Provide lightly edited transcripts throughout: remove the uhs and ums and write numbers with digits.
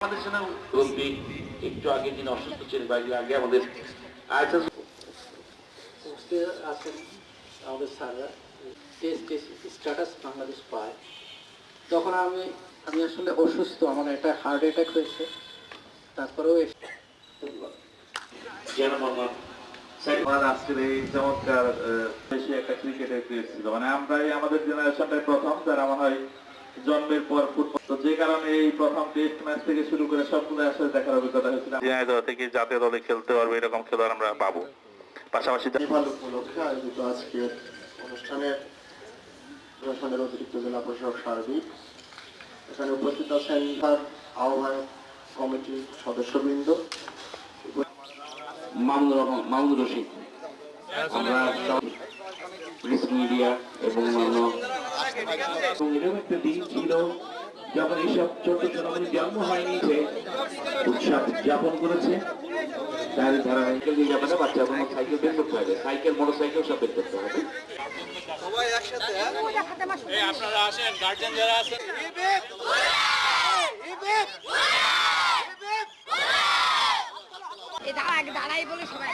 আমাদের সাথে বলবি একটু আগে যিনি অসুস্থ ছিলেন কয়েকদিন আগে আমাদের আচ্ছা আছেন আমাদের স্যাররা টেস্ট স্ট্যাটাস বাংলাদেশ পায় তখন আমি আসলে অসুস্থ, আমার একটা হার্ট অ্যাটাক হয়েছে, তারপরেও আজকের এই চমৎকার দেশে একটা ক্রিকেটের ক্রেজ ছিল, মানে আমরাই আমাদের জেনারেশনটাই প্রথম যারা মনে হয় জন্মের পর ফুটবল, তো যে কারণে এই প্রথম টেস্ট ম্যাচ থেকে শুরু করে সবগুলো আসলে দেখার অভিজ্ঞতা হয়েছিল। ঝিনাইদহ থেকে জাতীয় দলে খেলতে পারবে এরকম খেলোয়াড় আমরা পাবো। পাশাপাশি উপলক্ষে আয়োজিত আজকের অনুষ্ঠানের প্রশাসনের অতিরিক্ত জেলা প্রশাসক সার্বিক এখানে উপস্থিত আছেন আহ্বায়ক কমিটির সদস্যবৃন্দ, মামুনুর রশিদ, আমরা মিডিয়া এবং এরকম একটা দিন ছিল যখন এইসব ছোট জনগণ জন্ম হয়নি যে উৎসব উদযাপন করেছে। তার ধারাবাহিকতা দিয়ে যাবে না, বাচ্চা কোনো সাইকেল বের করতে হবে, সাইকেল মোটর সাইকেল সব বের করতে হবে। সবাই একসাথে আপনারা আসেন, গার্জিয়ান যারা আছেন দাঁড়াই বলে সবাই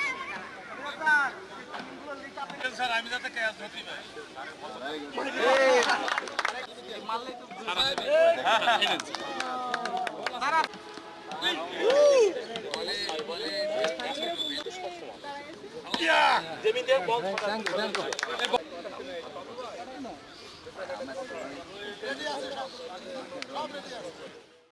স্যার আমি যাতে ক্যাশ ধরতে পারি জমি দিয়ে বল